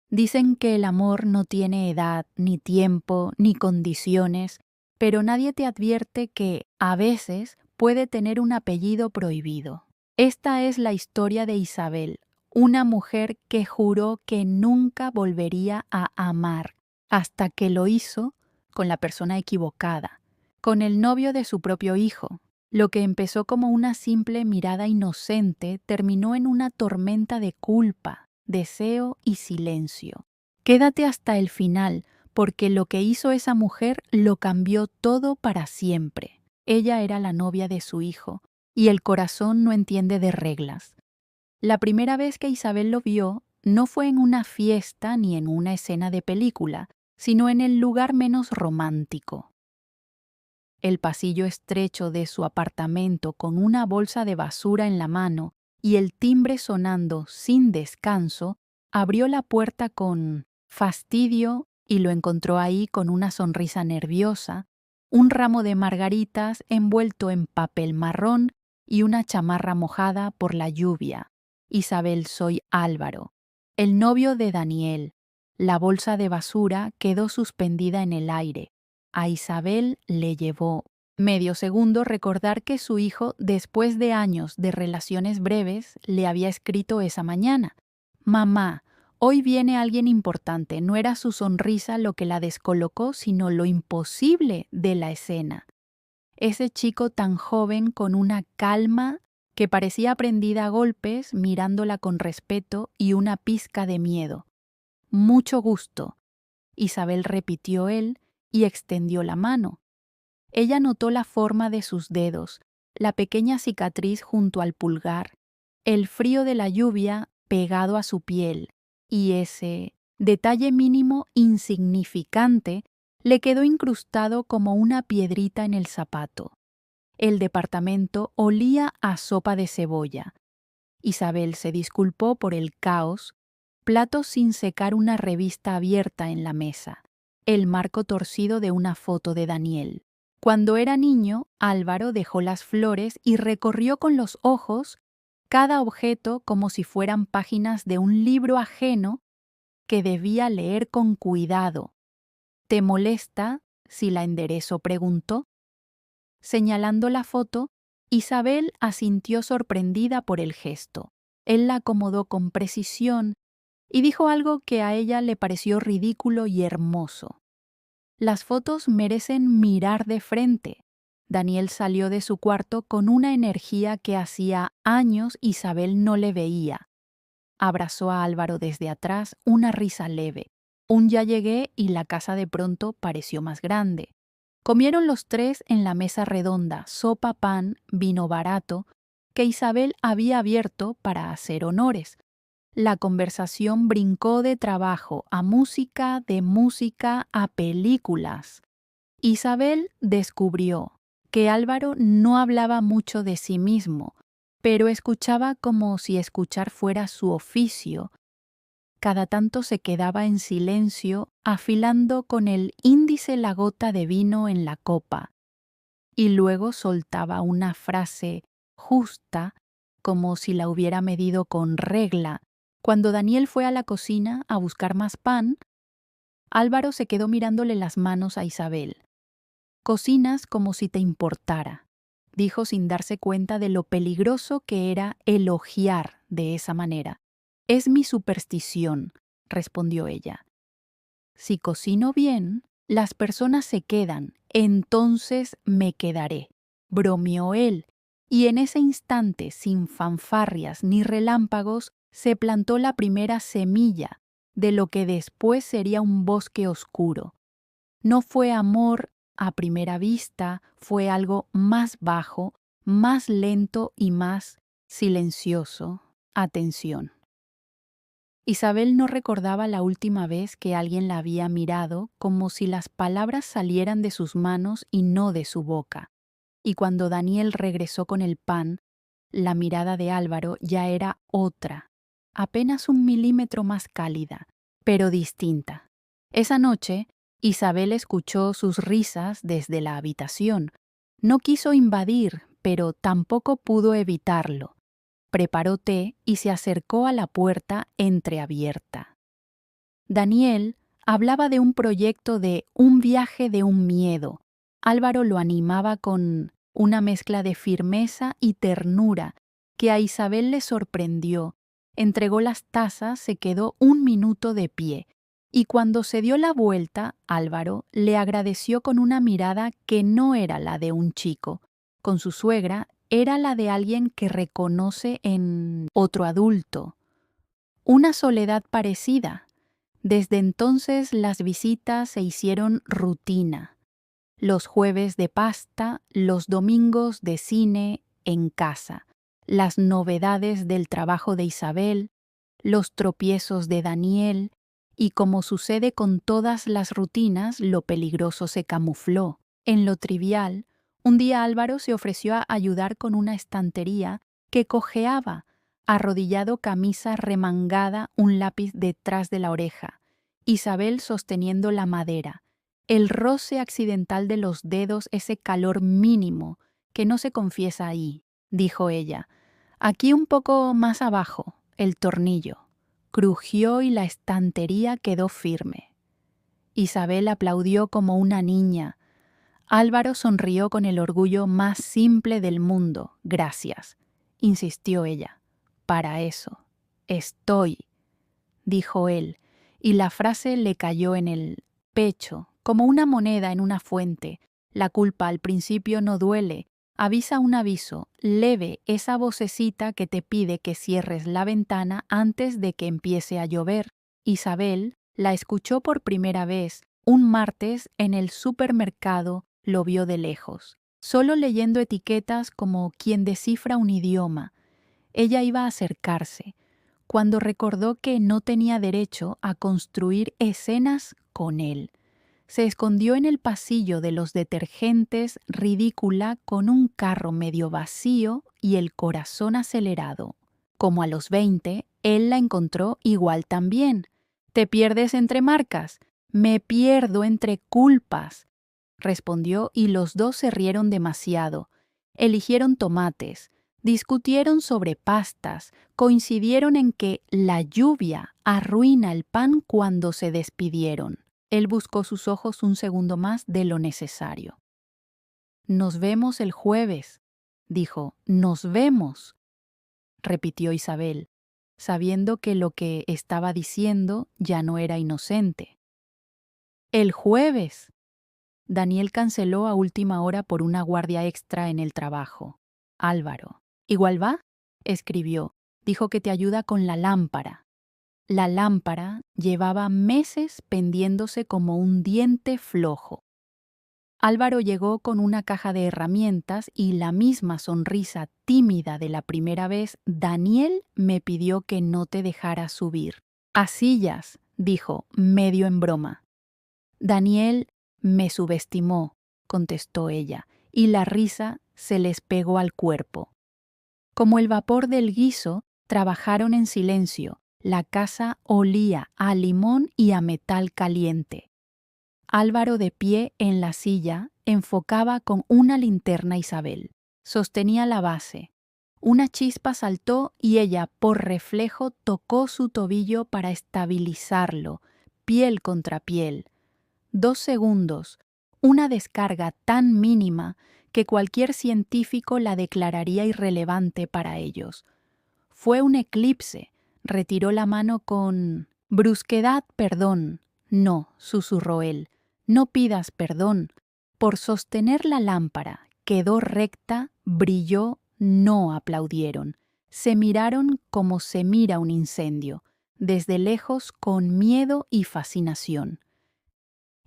Dicen que el amor no tiene edad, ni tiempo, ni condiciones, pero nadie te advierte que, a veces, puede tener un apellido prohibido. Esta es la historia de Isabel, una mujer que juró que nunca volvería a amar, hasta que lo hizo con la persona equivocada, con el novio de su propio hijo. Lo que empezó como una simple mirada inocente terminó en una tormenta de culpa, deseo y silencio. Quédate hasta el final, porque lo que hizo esa mujer lo cambió todo para siempre. Ella era la novia de su hijo, y el corazón no entiende de reglas. La primera vez que Isabel lo vio, no fue en una fiesta ni en una escena de película, sino en el lugar menos romántico. El pasillo estrecho de su apartamento con una bolsa de basura en la mano y el timbre sonando sin descanso, abrió la puerta con fastidio y lo encontró ahí con una sonrisa nerviosa, un ramo de margaritas envuelto en papel marrón y una chamarra mojada por la lluvia. Isabel, soy Álvaro, el novio de Daniel. La bolsa de basura quedó suspendida en el aire. A Isabel le llevó medio segundo recordar que su hijo, después de años de relaciones breves, le había escrito esa mañana: «Mamá, hoy viene alguien importante». No era su sonrisa lo que la descolocó, sino lo imposible de la escena. Ese chico tan joven con una calma que parecía prendida a golpes, mirándola con respeto y una pizca de miedo. «Mucho gusto», Isabel repitió él y extendió la mano. Ella notó la forma de sus dedos, la pequeña cicatriz junto al pulgar, el frío de la lluvia pegado a su piel, y ese detalle mínimo insignificante le quedó incrustado como una piedrita en el zapato. El departamento olía a sopa de cebolla. Isabel se disculpó por el caos, platos sin secar, una revista abierta en la mesa, el marco torcido de una foto de Daniel. Cuando era niño, Álvaro dejó las flores y recorrió con los ojos cada objeto como si fueran páginas de un libro ajeno que debía leer con cuidado. «¿Te molesta si la enderezo?», preguntó. Señalando la foto, Isabel asintió sorprendida por el gesto. Él la acomodó con precisión y dijo algo que a ella le pareció ridículo y hermoso: «Las fotos merecen mirar de frente». Daniel salió de su cuarto con una energía que hacía años Isabel no le veía. Abrazó a Álvaro desde atrás, una risa leve. Un «ya llegué» y la casa de pronto pareció más grande. Comieron los tres en la mesa redonda, sopa, pan, vino barato, que Isabel había abierto para hacer honores. La conversación brincó de trabajo a música, de música a películas. Isabel descubrió que Álvaro no hablaba mucho de sí mismo, pero escuchaba como si escuchar fuera su oficio. Cada tanto se quedaba en silencio, afilando con el índice la gota de vino en la copa, y luego soltaba una frase justa, como si la hubiera medido con regla. Cuando Daniel fue a la cocina a buscar más pan, Álvaro se quedó mirándole las manos a Isabel. «Cocinas como si te importara», dijo sin darse cuenta de lo peligroso que era elogiar de esa manera. «Es mi superstición», respondió ella. «Si cocino bien, las personas se quedan, entonces me quedaré», bromeó él, y en ese instante, sin fanfarrias ni relámpagos, se plantó la primera semilla de lo que después sería un bosque oscuro. No fue amor a primera vista, fue algo más bajo, más lento y más silencioso. Atención. Isabel no recordaba la última vez que alguien la había mirado, como si las palabras salieran de sus manos y no de su boca. Y cuando Daniel regresó con el pan, la mirada de Álvaro ya era otra, apenas 1 milímetro más cálida, pero distinta. Esa noche, Isabel escuchó sus risas desde la habitación. No quiso invadir, pero tampoco pudo evitarlo. Preparó té y se acercó a la puerta entreabierta. Daniel hablaba de un proyecto de un viaje de un miedo. Álvaro lo animaba con una mezcla de firmeza y ternura que a Isabel le sorprendió. Entregó las tazas, se quedó un minuto de pie, y cuando se dio la vuelta, Álvaro le agradeció con una mirada que no era la de un chico. Con su suegra era la de alguien que reconoce en otro adulto. Una soledad parecida. Desde entonces las visitas se hicieron rutina. Los jueves de pasta, los domingos de cine en casa, las novedades del trabajo de Isabel, los tropiezos de Daniel, y como sucede con todas las rutinas, lo peligroso se camufló. En lo trivial, un día Álvaro se ofreció a ayudar con una estantería que cojeaba, arrodillado, camisa remangada, un lápiz detrás de la oreja, Isabel sosteniendo la madera. El roce accidental de los dedos, ese calor mínimo que no se confiesa ahí, dijo ella. Aquí un poco más abajo, el tornillo. Crujió y la estantería quedó firme. Isabel aplaudió como una niña. Álvaro sonrió con el orgullo más simple del mundo. Gracias, insistió ella. Para eso. Estoy, dijo él, y la frase le cayó en el pecho, como una moneda en una fuente. La culpa al principio no duele. Avisa un aviso, leve, esa vocecita que te pide que cierres la ventana antes de que empiece a llover. Isabel la escuchó por primera vez un martes en el supermercado, lo vio de lejos, solo leyendo etiquetas como quien descifra un idioma. Ella iba a acercarse, cuando recordó que no tenía derecho a construir escenas con él. Se escondió en el pasillo de los detergentes, ridícula, con un carro medio vacío y el corazón acelerado. Como a los 20, él la encontró igual también. ¿Te pierdes entre marcas? Me pierdo entre culpas, respondió, y los dos se rieron demasiado. Eligieron tomates, discutieron sobre pastas, coincidieron en que la lluvia arruina el pan cuando se despidieron. Él buscó sus ojos un segundo más de lo necesario. Nos vemos el jueves, dijo. Nos vemos, repitió Isabel, sabiendo que lo que estaba diciendo ya no era inocente. El jueves. Daniel canceló a última hora por una guardia extra en el trabajo. Álvaro. ¿Igual va? Escribió. Dijo que te ayuda con la lámpara. La lámpara llevaba meses pendiéndose como un diente flojo. Álvaro llegó con una caja de herramientas y la misma sonrisa tímida de la primera vez. Daniel me pidió que no te dejara subir. A sillas, dijo, medio en broma. Daniel me subestimó, contestó ella, y la risa se les pegó al cuerpo. Como el vapor del guiso, trabajaron en silencio. La casa olía a limón y a metal caliente. Álvaro, de pie en la silla, enfocaba con una linterna a Isabel. Sostenía la base. Una chispa saltó y ella, por reflejo, tocó su tobillo para estabilizarlo, piel contra piel. 2 segundos, una descarga tan mínima que cualquier científico la declararía irrelevante para ellos. Fue un eclipse. Retiró la mano con brusquedad. Perdón. No, susurró él. No pidas perdón. Por sostener la lámpara. Quedó recta, brilló, no aplaudieron. Se miraron como se mira un incendio, desde lejos con miedo y fascinación.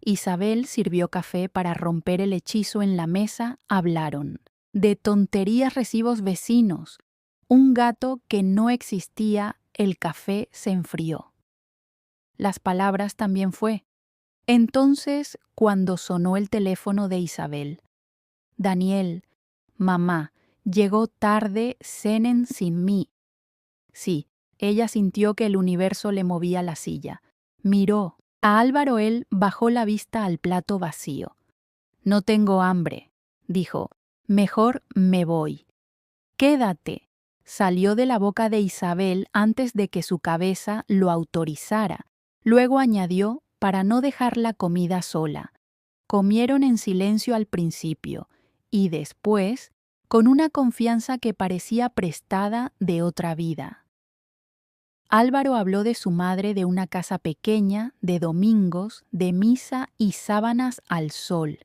Isabel sirvió café para romper el hechizo en la mesa. Hablaron. De tonterías, recibos vecinos. Un gato que no existía. El café se enfrió. Las palabras también fue. Entonces, cuando sonó el teléfono de Isabel. Daniel, mamá, llegó tarde, cenen sin mí. Sí, ella sintió que el universo le movía la silla. Miró. A Álvaro él bajó la vista al plato vacío. No tengo hambre, dijo. Mejor me voy. Quédate. Salió de la boca de Isabel antes de que su cabeza lo autorizara. Luego añadió, para no dejar la comida sola. Comieron en silencio al principio y después, con una confianza que parecía prestada de otra vida. Álvaro habló de su madre, de una casa pequeña, de domingos, de misa y sábanas al sol.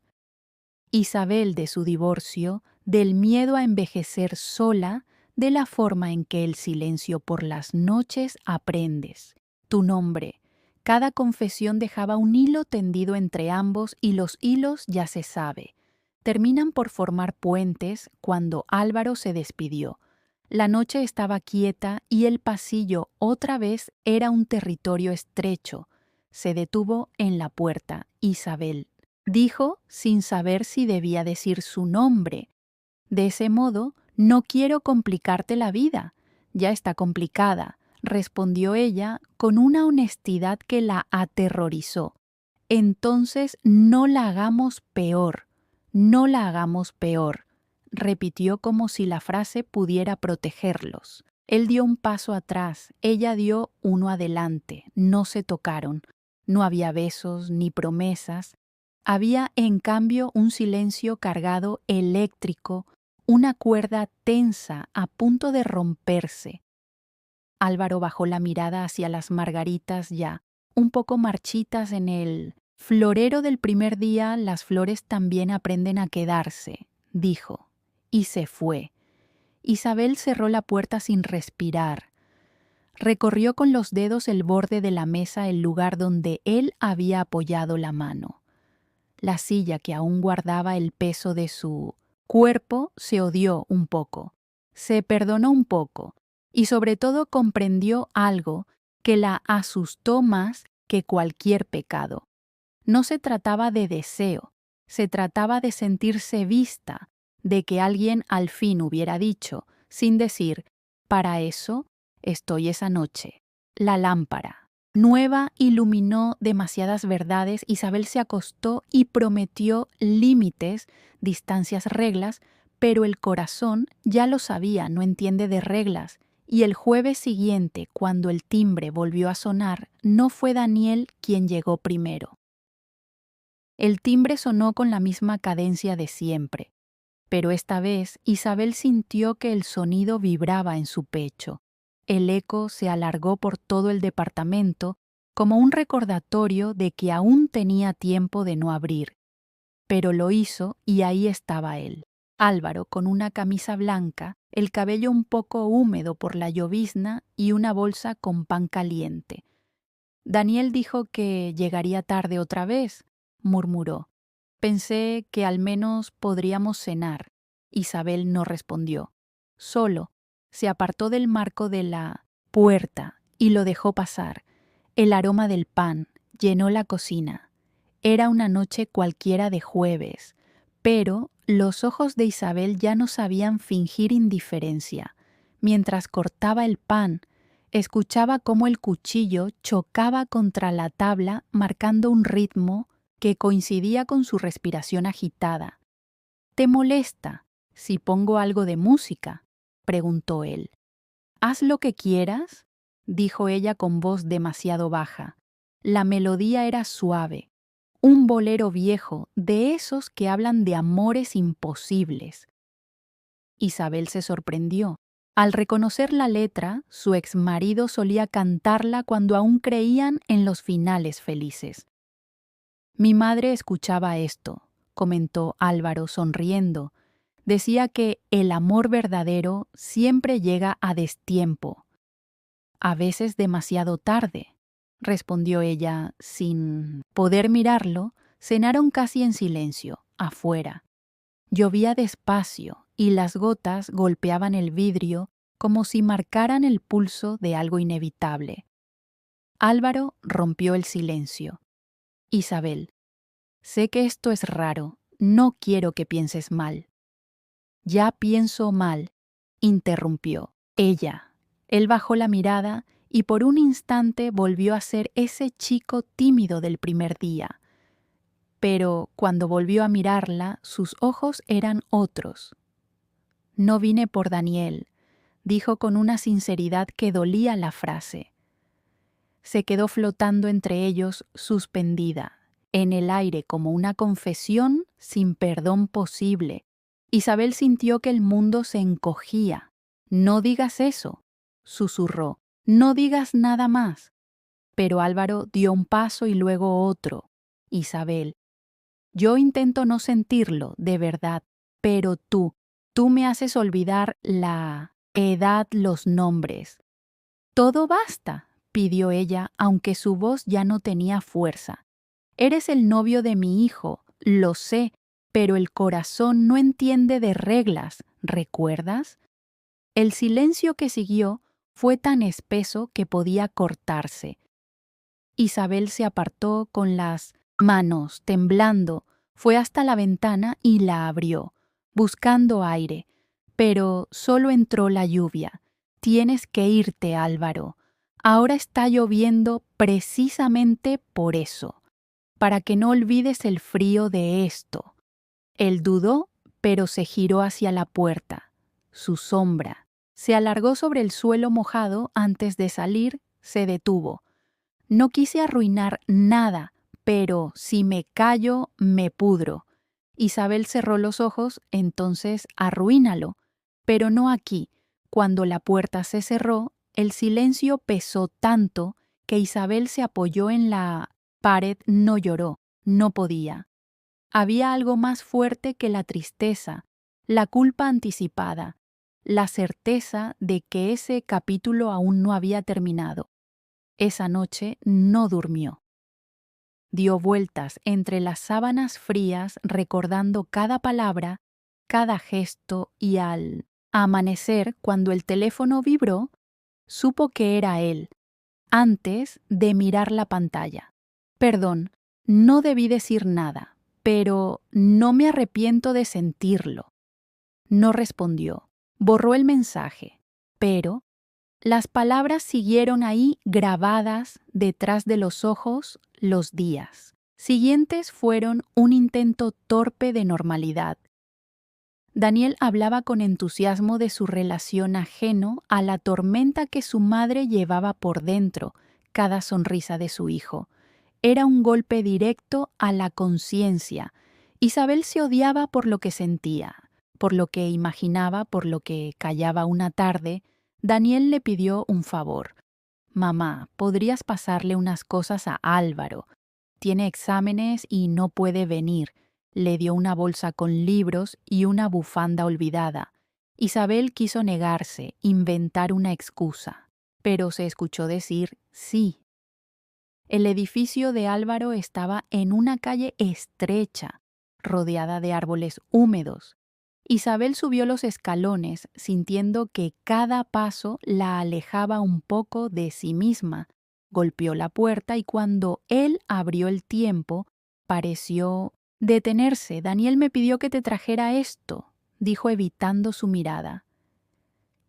Isabel de su divorcio, del miedo a envejecer sola, de la forma en que el silencio por las noches aprendes. Tu nombre. Cada confesión dejaba un hilo tendido entre ambos y los hilos, ya se sabe, terminan por formar puentes cuando Álvaro se despidió. La noche estaba quieta y el pasillo otra vez era un territorio estrecho. Se detuvo en la puerta. Isabel. Dijo sin saber si debía decir su nombre. De ese modo, no quiero complicarte la vida. Ya está complicada, respondió ella con una honestidad que la aterrorizó. Entonces no la hagamos peor, no la hagamos peor, repitió como si la frase pudiera protegerlos. Él dio un paso atrás, ella dio uno adelante, no se tocaron. No había besos ni promesas. Había, en cambio, un silencio cargado eléctrico, una cuerda tensa a punto de romperse. Álvaro bajó la mirada hacia las margaritas ya, un poco marchitas en el florero del primer día. Las flores también aprenden a quedarse, dijo, y se fue. Isabel cerró la puerta sin respirar. Recorrió con los dedos el borde de la mesa, el lugar donde él había apoyado la mano. La silla que aún guardaba el peso de su cuerpo se odió un poco, se perdonó un poco y sobre todo comprendió algo que la asustó más que cualquier pecado. No se trataba de deseo, se trataba de sentirse vista, de que alguien al fin hubiera dicho, sin decir, para eso estoy esa noche, la lámpara. Nueva iluminó demasiadas verdades. Isabel se acostó y prometió límites, distancias, reglas, pero el corazón ya lo sabía, no entiende de reglas. Y el jueves siguiente, cuando el timbre volvió a sonar, no fue Daniel quien llegó primero. El timbre sonó con la misma cadencia de siempre, pero esta vez Isabel sintió que el sonido vibraba en su pecho. El eco se alargó por todo el departamento como un recordatorio de que aún tenía tiempo de no abrir. Pero lo hizo y ahí estaba él, Álvaro, con una camisa blanca, el cabello un poco húmedo por la llovizna y una bolsa con pan caliente. Daniel dijo que llegaría tarde otra vez, murmuró. Pensé que al menos podríamos cenar. Isabel no respondió. Solo se apartó del marco de la puerta y lo dejó pasar. El aroma del pan llenó la cocina. Era una noche cualquiera de jueves, pero los ojos de Isabel ya no sabían fingir indiferencia. Mientras cortaba el pan, escuchaba cómo el cuchillo chocaba contra la tabla, marcando un ritmo que coincidía con su respiración agitada. ¿Te molesta si pongo algo de música?, preguntó él. Haz lo que quieras, dijo ella con voz demasiado baja. La melodía era suave, un bolero viejo, de esos que hablan de amores imposibles. Isabel se sorprendió. Al reconocer la letra, su exmarido solía cantarla cuando aún creían en los finales felices. Mi madre escuchaba esto, comentó Álvaro sonriendo. Decía que el amor verdadero siempre llega a destiempo. A veces demasiado tarde, respondió ella sin poder mirarlo. Cenaron casi en silencio, afuera. Llovía despacio y las gotas golpeaban el vidrio como si marcaran el pulso de algo inevitable. Álvaro rompió el silencio. Isabel, sé que esto es raro, no quiero que pienses mal. Ya pienso mal, interrumpió ella. Él bajó la mirada y por un instante volvió a ser ese chico tímido del primer día. Pero cuando volvió a mirarla, sus ojos eran otros. No vine por Daniel, dijo con una sinceridad que dolía la frase. se quedó flotando entre ellos, suspendida, en el aire como una confesión sin perdón posible. Isabel sintió que el mundo se encogía. «No digas eso», susurró, «no digas nada más». Pero Álvaro dio un paso y luego otro. «Isabel, yo intento no sentirlo, de verdad, pero tú me haces olvidar la edad, los nombres». «Todo basta», pidió ella, aunque su voz ya no tenía fuerza. «Eres el novio de mi hijo, lo sé, pero el corazón no entiende de reglas, ¿recuerdas?». El silencio que siguió fue tan espeso que podía cortarse. Isabel se apartó con las manos temblando, fue hasta la ventana y la abrió, buscando aire, pero solo entró la lluvia. «Tienes que irte, Álvaro. Ahora está lloviendo precisamente por eso, para que no olvides el frío de esto». Él dudó, pero se giró hacia la puerta. Su sombra se alargó sobre el suelo mojado. Antes de salir, se detuvo. «No quise arruinar nada, pero si me callo, me pudro». Isabel cerró los ojos. «Entonces arruínalo, pero no aquí». Cuando la puerta se cerró, el silencio pesó tanto que Isabel se apoyó en la pared. No lloró, no podía. Había algo más fuerte que la tristeza, la culpa anticipada, la certeza de que ese capítulo aún no había terminado. Esa noche no durmió. Dio vueltas entre las sábanas frías recordando cada palabra, cada gesto, y al amanecer, cuando el teléfono vibró, supo que era él, antes de mirar la pantalla. «Perdón, no debí decir nada, pero no me arrepiento de sentirlo». No respondió. Borró el mensaje, pero las palabras siguieron ahí grabadas detrás de los ojos. Los días siguientes fueron un intento torpe de normalidad. Daniel hablaba con entusiasmo de su relación, ajeno a la tormenta que su madre llevaba por dentro. Cada sonrisa de su hijo era un golpe directo a la conciencia. Isabel se odiaba por lo que sentía, por lo que imaginaba, por lo que callaba. Una tarde, Daniel le pidió un favor. «Mamá, ¿podrías pasarle unas cosas a Álvaro? Tiene exámenes y no puede venir». Le dio una bolsa con libros y una bufanda olvidada. Isabel quiso negarse, inventar una excusa, pero se escuchó decir sí. El edificio de Álvaro estaba en una calle estrecha, rodeada de árboles húmedos. Isabel subió los escalones, sintiendo que cada paso la alejaba un poco de sí misma. Golpeó la puerta y cuando él abrió el tiempo, pareció detenerse. «Daniel me pidió que te trajera esto», dijo evitando su mirada.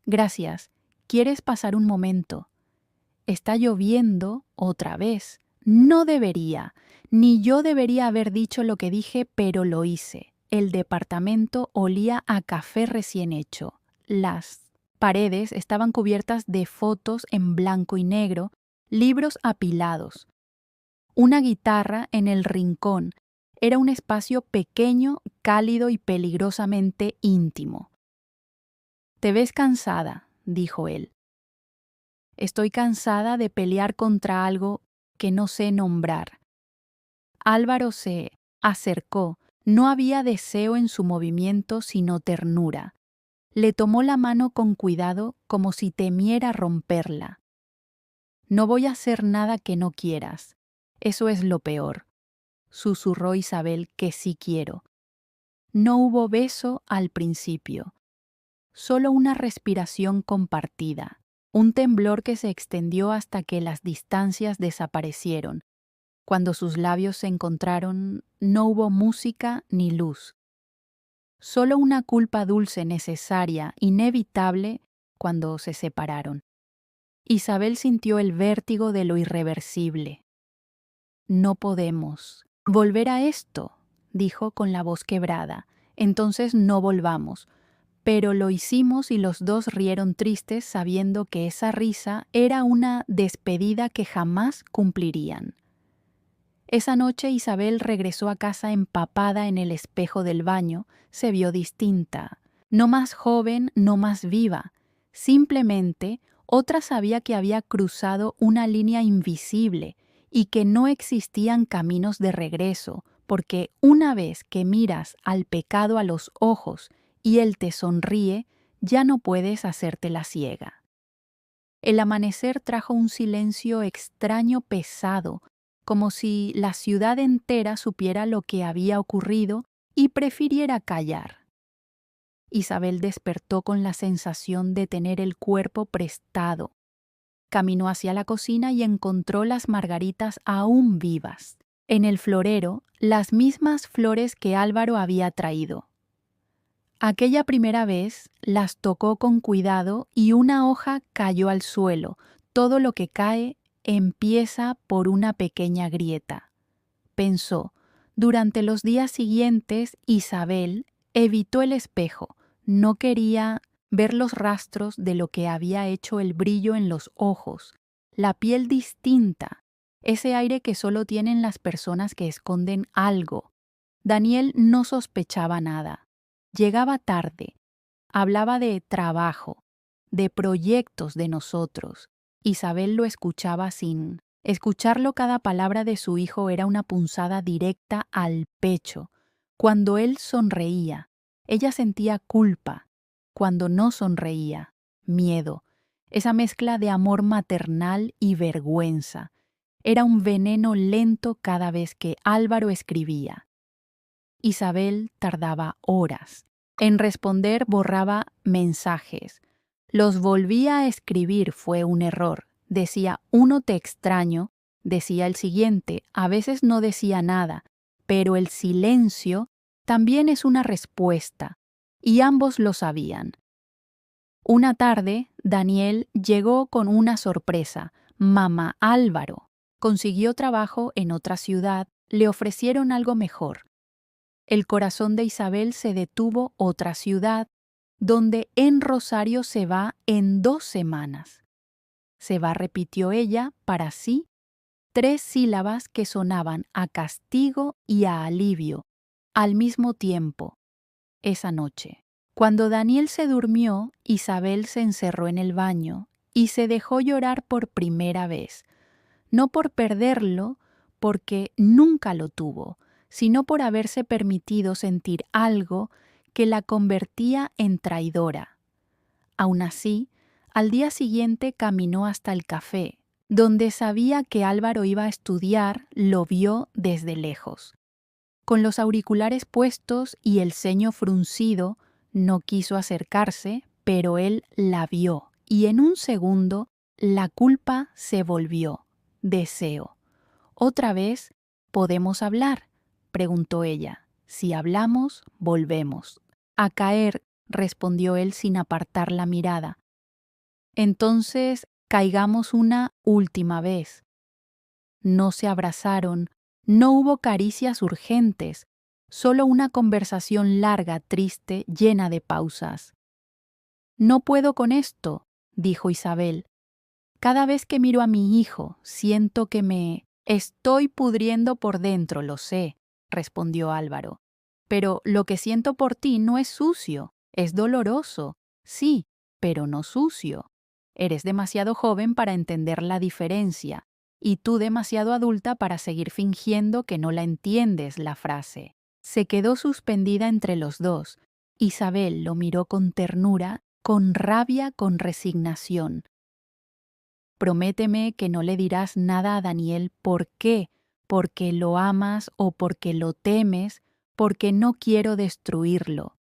«Gracias. ¿Quieres pasar un momento?» «Está lloviendo otra vez». «No debería, ni yo debería haber dicho lo que dije, pero lo hice». El departamento olía a café recién hecho. Las paredes estaban cubiertas de fotos en blanco y negro, libros apilados. Una guitarra en el rincón. Era un espacio pequeño, cálido y peligrosamente íntimo. «Te ves cansada», dijo él. «Estoy cansada de pelear contra algo que no sé nombrar». Álvaro se acercó. No había deseo en su movimiento, sino ternura. Le tomó la mano con cuidado, como si temiera romperla. «No voy a hacer nada que no quieras. Eso es lo peor», susurró Isabel. «Que sí quiero». No hubo beso al principio, solo una respiración compartida, un temblor que se extendió hasta que las distancias desaparecieron. Cuando sus labios se encontraron, no hubo música ni luz. Solo una culpa dulce, necesaria, inevitable, cuando se separaron. Isabel sintió el vértigo de lo irreversible. «No podemos volver a esto», dijo con la voz quebrada. «Entonces no volvamos. pero lo hicimos y los dos rieron tristes sabiendo que esa risa era una despedida que jamás cumplirían. Esa noche Isabel regresó a casa empapada en el espejo del baño. Se vio distinta, no más joven, no más viva. Simplemente, otra sabía que había cruzado una línea invisible y que no existían caminos de regreso, porque una vez que miras al pecado a los ojos y él te sonríe, ya no puedes hacerte la ciega. El amanecer trajo un silencio extraño pesado, como si la ciudad entera supiera lo que había ocurrido y prefiriera callar. Isabel despertó con la sensación de tener el cuerpo prestado. Caminó hacia la cocina y encontró las margaritas aún vivas. En el florero, las mismas flores que Álvaro había traído. Aquella primera vez las tocó con cuidado y una hoja cayó al suelo. Todo lo que cae empieza por una pequeña grieta. Pensó, durante los días siguientes Isabel evitó el espejo. No quería ver los rastros de lo que había hecho el brillo en los ojos, la piel distinta, ese aire que solo tienen las personas que esconden algo. Daniel no sospechaba nada. Llegaba tarde, hablaba de trabajo, de proyectos de nosotros. Isabel lo escuchaba sin escucharlo. Cada palabra de su hijo era una punzada directa al pecho. Cuando él sonreía, ella sentía culpa. Cuando no sonreía, miedo. Esa mezcla de amor maternal y vergüenza. Era un veneno lento cada vez que Álvaro escribía. Isabel tardaba horas. En responder borraba mensajes. Los volvía a escribir, fue un error. Decía, uno te extraño, decía el siguiente, a veces no decía nada, pero el silencio también es una respuesta, y ambos lo sabían. Una tarde, Daniel llegó con una sorpresa. Mamá Álvaro consiguió trabajo en otra ciudad, le ofrecieron algo mejor. El corazón de Isabel se detuvo. Otra ciudad, donde en Rosario se va en 2 semanas. Se va, repitió ella, para sí, 3 sílabas que sonaban a castigo y a alivio, al mismo tiempo, esa noche. Cuando Daniel se durmió, Isabel se encerró en el baño y se dejó llorar por primera vez, no por perderlo, porque nunca lo tuvo, sino por haberse permitido sentir algo que la convertía en traidora. Aun así, al día siguiente caminó hasta el café, donde sabía que Álvaro iba a estudiar. Lo vio desde lejos. Con los auriculares puestos y el ceño fruncido, no quiso acercarse, pero él la vio, y en un segundo la culpa se volvió deseo. ¿Otra vez podemos hablar?, preguntó ella. Si hablamos, volvemos a caer, respondió él sin apartar la mirada. Entonces, caigamos una última vez. No se abrazaron, no hubo caricias urgentes, solo una conversación larga, triste, llena de pausas. No puedo con esto, dijo Isabel. Cada vez que miro a mi hijo, siento que me estoy pudriendo por dentro, lo sé, respondió Álvaro. Pero lo que siento por ti no es sucio, es doloroso, sí, pero no sucio. Eres demasiado joven para entender la diferencia, y tú demasiado adulta para seguir fingiendo que no la entiendes. La frase se quedó suspendida entre los dos. Isabel lo miró con ternura, con rabia, con resignación. Prométeme que no le dirás nada a Daniel. ¿Por qué? ¿Porque lo amas o porque lo temes? Porque no quiero destruirlo.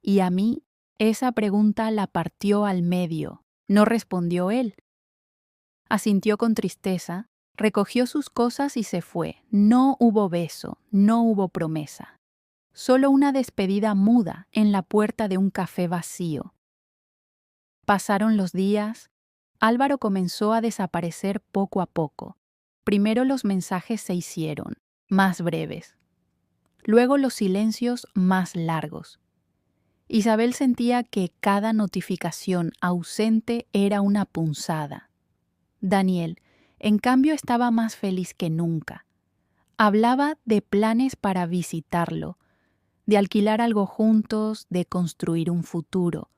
Y a mí esa pregunta la partió al medio. No respondió él. Asintió con tristeza, recogió sus cosas y se fue. No hubo beso, no hubo promesa. Solo una despedida muda en la puerta de un café vacío. Pasaron los días. Álvaro comenzó a desaparecer poco a poco. Primero los mensajes se hicieron más breves, luego los silencios más largos. Isabel sentía que cada notificación ausente era una punzada. Daniel, en cambio, estaba más feliz que nunca. Hablaba de planes para visitarlo, de alquilar algo juntos, de construir un futuro.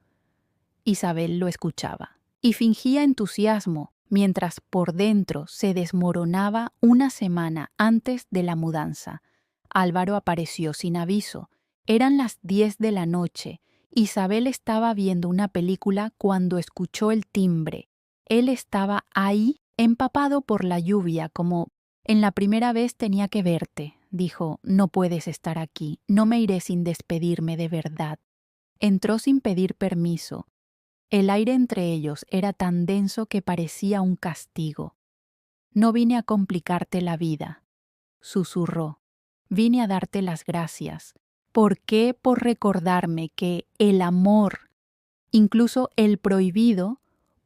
Isabel lo escuchaba y fingía entusiasmo mientras por dentro se desmoronaba una semana antes de la mudanza. Álvaro apareció sin aviso. Eran las 10 de la noche. Isabel estaba viendo una película cuando escuchó el timbre. Él estaba ahí, empapado por la lluvia, como en la primera vez tenía que verte. Dijo, no puedes estar aquí, no me iré sin despedirme de verdad. Entró sin pedir permiso. El aire entre ellos era tan denso que parecía un castigo. No vine a complicarte la vida, susurró. Vine a darte las gracias. ¿Por qué? Por recordarme que el amor, incluso el prohibido,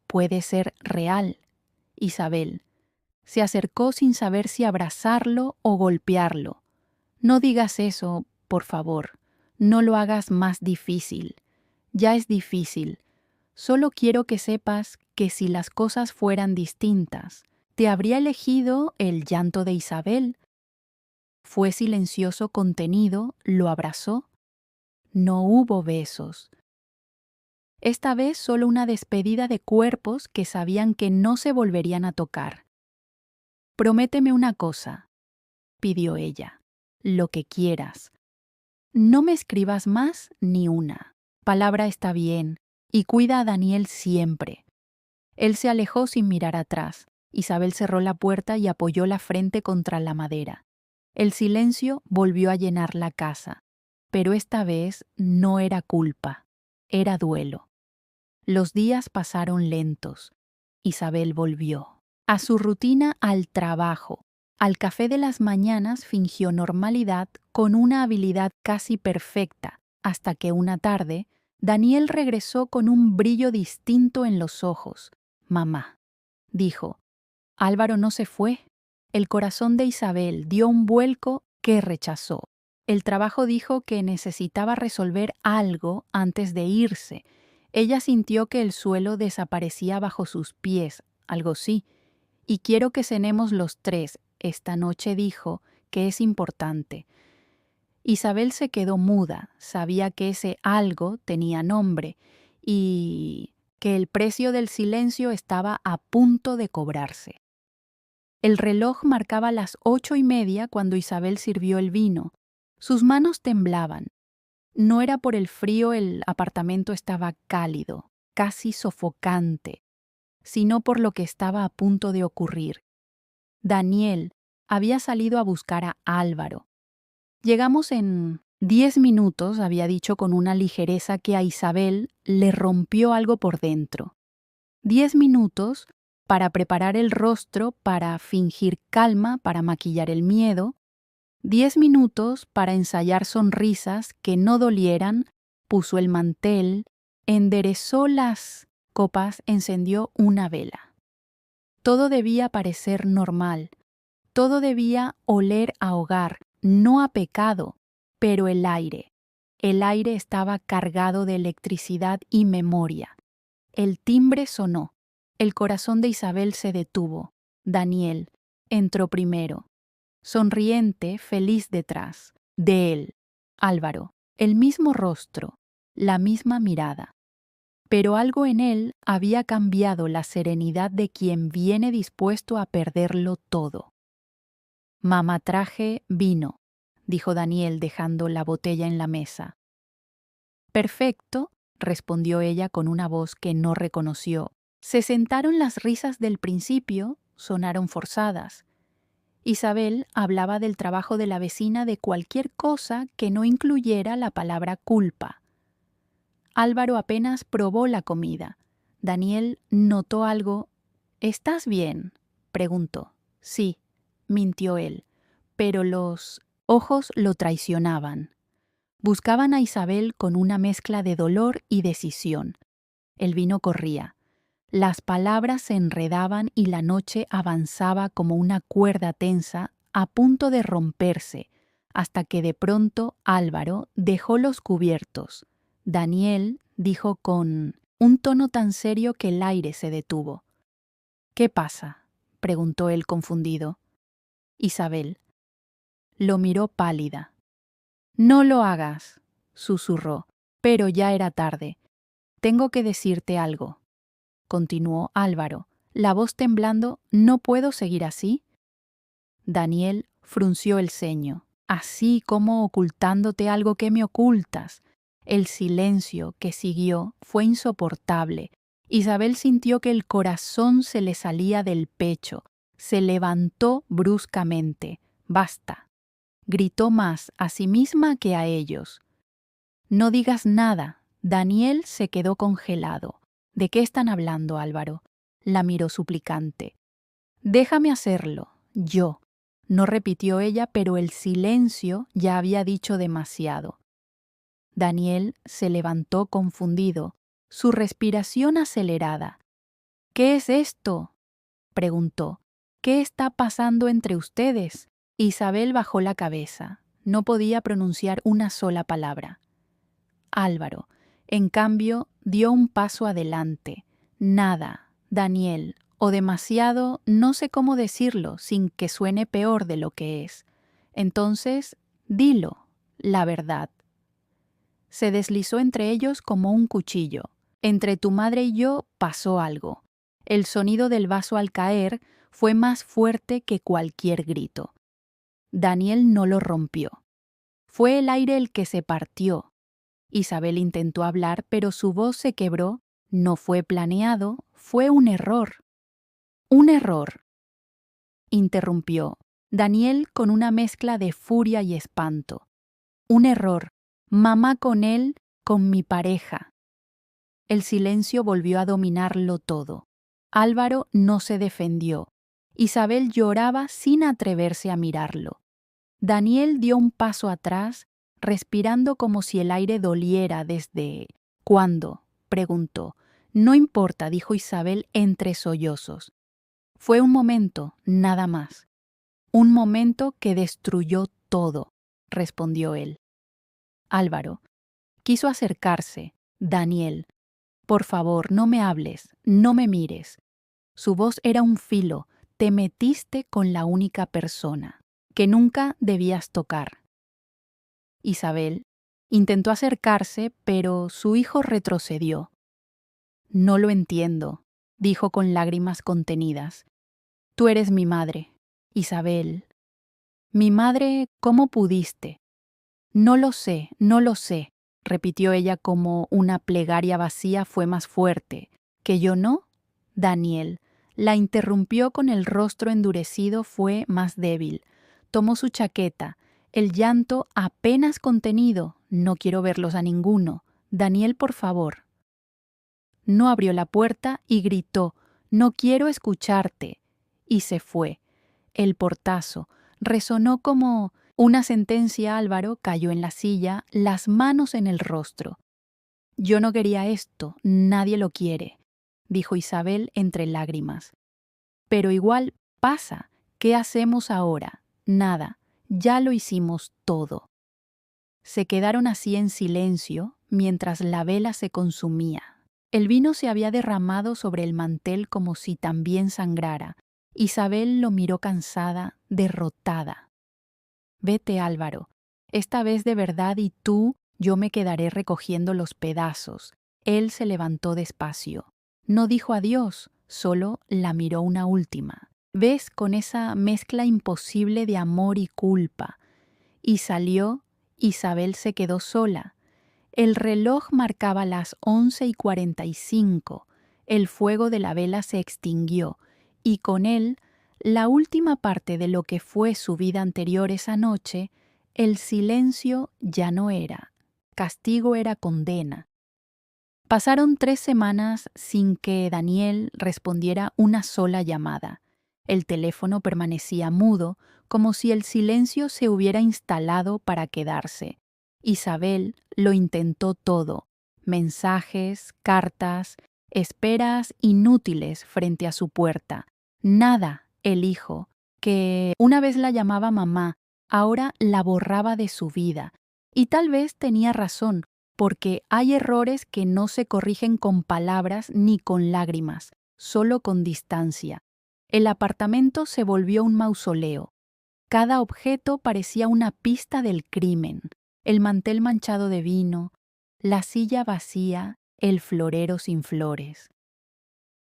puede ser real. Isabel se acercó sin saber si abrazarlo o golpearlo. No digas eso, por favor. No lo hagas más difícil. Ya es difícil. Solo quiero que sepas que si las cosas fueran distintas, te habría elegido el llanto de Isabel. Fue silencioso, contenido, lo abrazó. No hubo besos. Esta vez solo una despedida de cuerpos que sabían que no se volverían a tocar. Prométeme una cosa, pidió ella, lo que quieras. No me escribas más ni una. Palabra está bien, y cuida a Daniel siempre. Él se alejó sin mirar atrás. Isabel cerró la puerta y apoyó la frente contra la madera. El silencio volvió a llenar la casa, pero esta vez no era culpa, era duelo. Los días pasaron lentos. Isabel volvió. A su rutina, al trabajo. Al café de las mañanas fingió normalidad con una habilidad casi perfecta, hasta que una tarde, Daniel regresó con un brillo distinto en los ojos. Mamá, dijo, Álvaro no se fue. El corazón de Isabel dio un vuelco que rechazó. El trabajo dijo que necesitaba resolver algo antes de irse. Ella sintió que el suelo desaparecía bajo sus pies, algo sí. Y quiero que cenemos los tres. Esta noche dijo que es importante. Isabel se quedó muda, sabía que ese algo tenía nombre y que el precio del silencio estaba a punto de cobrarse. El reloj marcaba las 8:30 cuando Isabel sirvió el vino. Sus manos temblaban. No era por el frío, el apartamento estaba cálido, casi sofocante, sino por lo que estaba a punto de ocurrir. Daniel había salido a buscar a Álvaro. Llegamos en 10 minutos, había dicho con una ligereza que a Isabel le rompió algo por dentro. 10 minutos para preparar el rostro, para fingir calma, para maquillar el miedo. 10 minutos para ensayar sonrisas que no dolieran, puso el mantel, enderezó las copas, encendió una vela. Todo debía parecer normal, todo debía oler a hogar, no a pecado, pero el aire estaba cargado de electricidad y memoria. El timbre sonó, el corazón de Isabel se detuvo. Daniel entró primero, sonriente, feliz detrás. De él, Álvaro, el mismo rostro, la misma mirada. Pero algo en él había cambiado la serenidad de quien viene dispuesto a perderlo todo. Mamá, traje vino, dijo Daniel dejando la botella en la mesa. Perfecto, respondió ella con una voz que no reconoció. Se sentaron las risas del principio, sonaron forzadas. Isabel hablaba del trabajo de la vecina, de cualquier cosa que no incluyera la palabra culpa. Álvaro apenas probó la comida. Daniel notó algo. ¿Estás bien?, preguntó. Sí, mintió él, pero los ojos lo traicionaban. Buscaban a Isabel con una mezcla de dolor y decisión. El vino corría. Las palabras se enredaban y la noche avanzaba como una cuerda tensa a punto de romperse, hasta que de pronto Álvaro dejó los cubiertos. Daniel dijo con un tono tan serio que el aire se detuvo. «¿Qué pasa?», preguntó él confundido. Isabel lo miró pálida. «No lo hagas», susurró, pero ya era tarde. «Tengo que decirte algo», continuó Álvaro, la voz temblando. «¿No puedo seguir así?». Daniel frunció el ceño. «¿Así como ocultándote algo que me ocultas?». El silencio que siguió fue insoportable. Isabel sintió que el corazón se le salía del pecho. Se levantó bruscamente. «Basta», gritó más a sí misma que a ellos. «No digas nada». Daniel se quedó congelado. «¿De qué están hablando, Álvaro?». La miró suplicante. «Déjame hacerlo, yo». No repitió ella, pero el silencio ya había dicho demasiado. Daniel se levantó confundido, su respiración acelerada. «¿Qué es esto?», preguntó. «¿Qué está pasando entre ustedes?». Isabel bajó la cabeza. No podía pronunciar una sola palabra. Álvaro, en cambio, dio un paso adelante. «Nada, Daniel, o demasiado, no sé cómo decirlo sin que suene peor de lo que es. Entonces, dilo, la verdad». Se deslizó entre ellos como un cuchillo. «Entre tu madre y yo pasó algo». El sonido del vaso al caer fue más fuerte que cualquier grito. Daniel no lo rompió. Fue el aire el que se partió. Isabel intentó hablar, pero su voz se quebró. No fue planeado, fue un error. «Un error», interrumpió Daniel con una mezcla de furia y espanto. «Un error. Mamá con él, con mi pareja». El silencio volvió a dominarlo todo. Álvaro no se defendió. Isabel lloraba sin atreverse a mirarlo. Daniel dio un paso atrás, respirando como si el aire doliera desde... «¿Cuándo?», preguntó. «No importa», dijo Isabel entre sollozos. «Fue un momento, nada más». «Un momento que destruyó todo», respondió él. Álvaro quiso acercarse. «Daniel, por favor, no me hables, no me mires». Su voz era un filo. «Te metiste con la única persona que nunca debías tocar». Isabel intentó acercarse, pero su hijo retrocedió. «No lo entiendo», dijo con lágrimas contenidas. «Tú eres mi madre, Isabel». «¿Mi madre? ¿Cómo pudiste?». «No lo sé, no lo sé», repitió ella como una plegaria vacía fue más fuerte. «¿Que yo no?». Daniel la interrumpió con el rostro endurecido, fue más débil. Tomó su chaqueta, el llanto apenas contenido. «No quiero verlos a ninguno. Daniel, por favor». No abrió la puerta y gritó: «No quiero escucharte». Y se fue. El portazo resonó como una sentencia. Álvaro cayó en la silla, las manos en el rostro. «Yo no quería esto, nadie lo quiere», dijo Isabel entre lágrimas. «Pero igual pasa. ¿Qué hacemos ahora? Nada, ya lo hicimos todo». Se quedaron así en silencio mientras la vela se consumía. El vino se había derramado sobre el mantel como si también sangrara. Isabel lo miró cansada, derrotada. «Vete, Álvaro. Esta vez de verdad, y tú, yo me quedaré recogiendo los pedazos». Él se levantó despacio. No dijo adiós, solo la miró una última. «¿Ves?», con esa mezcla imposible de amor y culpa. Y salió. Isabel se quedó sola. El reloj marcaba las 11:45. El fuego de la vela se extinguió, y con él la última parte de lo que fue su vida anterior esa noche. El silencio ya no era castigo, era condena. Pasaron 3 semanas sin que Daniel respondiera una sola llamada. El teléfono permanecía mudo, como si el silencio se hubiera instalado para quedarse. Isabel lo intentó todo: mensajes, cartas, esperas inútiles frente a su puerta. Nada. El hijo, que una vez la llamaba mamá, ahora la borraba de su vida. Y tal vez tenía razón. porque hay errores que no se corrigen con palabras ni con lágrimas, solo con distancia. El apartamento se volvió un mausoleo. Cada objeto parecía una pista del crimen. El mantel manchado de vino, la silla vacía, el florero sin flores.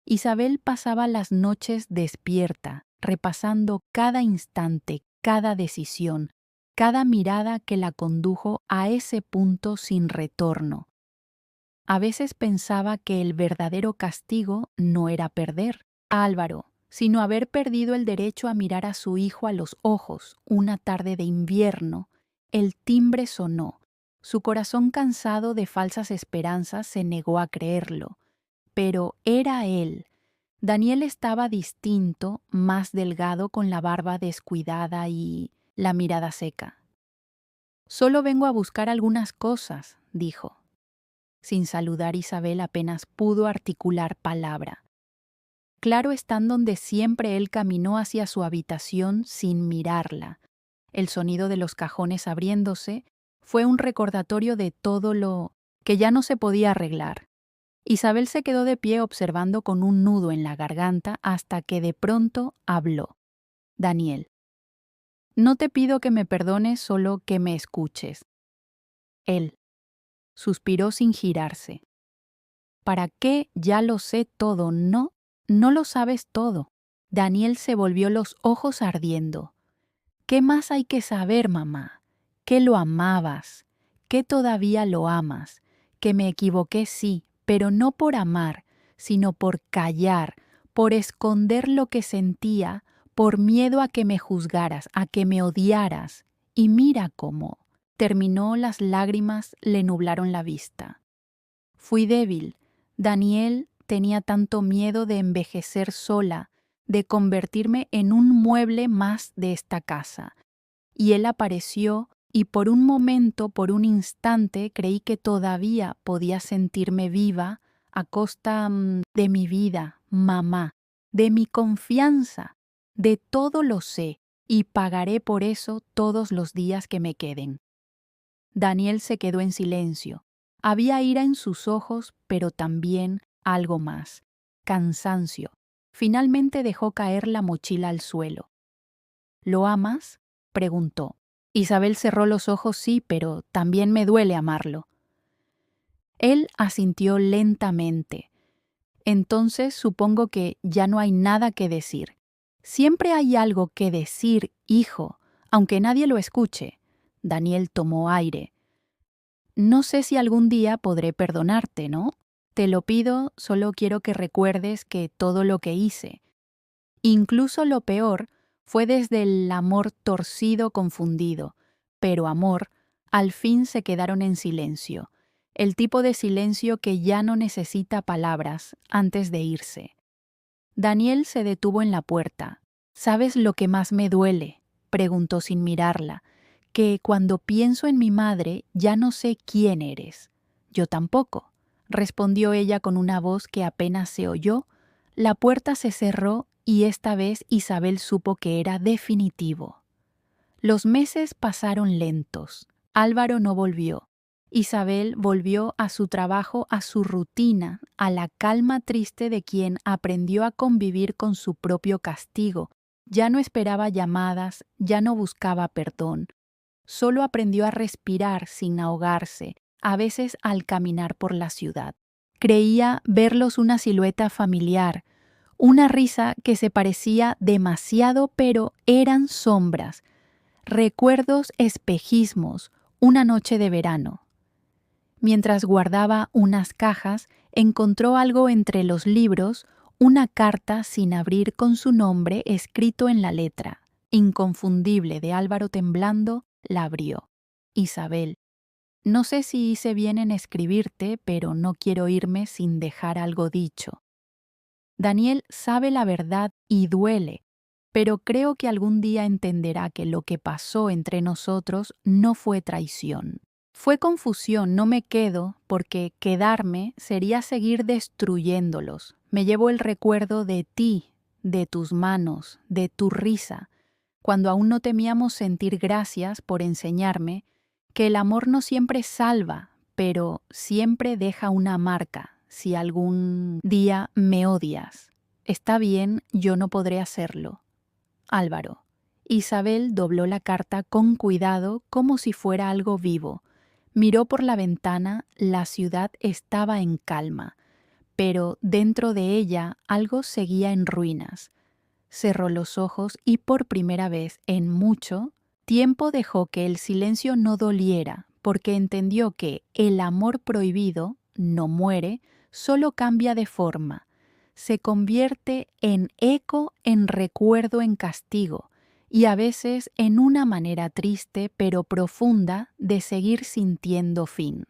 Isabel pasaba las noches despierta, repasando cada instante, cada decisión, cada mirada que la condujo a ese punto sin retorno. A veces pensaba que el verdadero castigo no era perder a Álvaro, sino haber perdido el derecho a mirar a su hijo a los ojos. Una tarde de invierno, el timbre sonó. Su corazón cansado de falsas esperanzas se negó a creerlo. Pero era él. Daniel estaba distinto, más delgado, con la barba descuidada y la mirada seca. «Solo vengo a buscar algunas cosas», dijo. Sin saludar, Isabel apenas pudo articular palabra. Claro están donde siempre él caminó hacia su habitación sin mirarla. El sonido de los cajones abriéndose fue un recordatorio de todo lo que ya no se podía arreglar. Isabel se quedó de pie observando con un nudo en la garganta hasta que de pronto habló. «Daniel, no te pido que me perdones, solo que me escuches». Él suspiró sin girarse. «¿Para qué? Ya lo sé todo, ¿no? No lo sabes todo». Daniel se volvió los ojos ardiendo. «¿Qué más hay que saber, mamá? Que lo amabas, que todavía lo amas, que me equivoqué sí, pero no por amar, sino por callar, por esconder lo que sentía, por miedo a que me juzgaras, a que me odiaras. Y mira cómo». Terminó, las lágrimas le nublaron la vista. «Fui débil. Daniel, tenía tanto miedo de envejecer sola, de convertirme en un mueble más de esta casa. Y él apareció y por un momento, por un instante, creí que todavía podía sentirme viva a costa de mi vida, mamá, de mi confianza, de todo lo sé y pagaré por eso todos los días que me queden». Daniel se quedó en silencio. Había ira en sus ojos, pero también algo más, cansancio. Finalmente dejó caer la mochila al suelo. «¿Lo amas?», preguntó. Isabel cerró los ojos. «Sí, pero también me duele amarlo». Él asintió lentamente. «Entonces supongo que ya no hay nada que decir». «Siempre hay algo que decir, hijo, aunque nadie lo escuche». Daniel tomó aire. «No sé si algún día podré perdonarte, ¿no? Te lo pido, solo quiero que recuerdes que todo lo que hice, incluso lo peor, fue desde el amor torcido, confundido. Pero amor, al fin se quedaron en silencio. El tipo de silencio que ya no necesita palabras antes de irse. Daniel se detuvo en la puerta. «¿Sabes lo que más me duele?», preguntó sin mirarla. «Que cuando pienso en mi madre ya no sé quién eres». «Yo tampoco», respondió ella con una voz que apenas se oyó. La puerta se cerró y esta vez Isabel supo que era definitivo. Los meses pasaron lentos. Álvaro no volvió. Isabel volvió a su trabajo, a su rutina, a la calma triste de quien aprendió a convivir con su propio castigo. Ya no esperaba llamadas, ya no buscaba perdón. Solo aprendió a respirar sin ahogarse, a veces al caminar por la ciudad. Creía verlos una silueta familiar, una risa que se parecía demasiado, pero eran sombras, recuerdos, espejismos, una noche de verano. Mientras guardaba unas cajas, encontró algo entre los libros, una carta sin abrir con su nombre escrito en la letra inconfundible de Álvaro temblando. La abrió. «Isabel, no sé si hice bien en escribirte, pero no quiero irme sin dejar algo dicho. Daniel sabe la verdad y duele, pero creo que algún día entenderá que lo que pasó entre nosotros no fue traición. Fue confusión, no me quedo, porque quedarme sería seguir destruyéndolos. Me llevo el recuerdo de ti, de tus manos, de tu risa, cuando aún no temíamos sentir gracias por enseñarme que el amor no siempre salva, pero siempre deja una marca si algún día me odias. Está bien, yo no podré hacerlo. Álvaro. Isabel dobló la carta con cuidado como si fuera algo vivo. Miró por la ventana, la ciudad estaba en calma, pero dentro de ella algo seguía en ruinas. Cerró los ojos y por primera vez en mucho tiempo dejó que el silencio no doliera, porque entendió que el amor prohibido no muere, solo cambia de forma. Se convierte en eco, en recuerdo, en castigo, y a veces en una manera triste pero profunda de seguir sintiendo fin.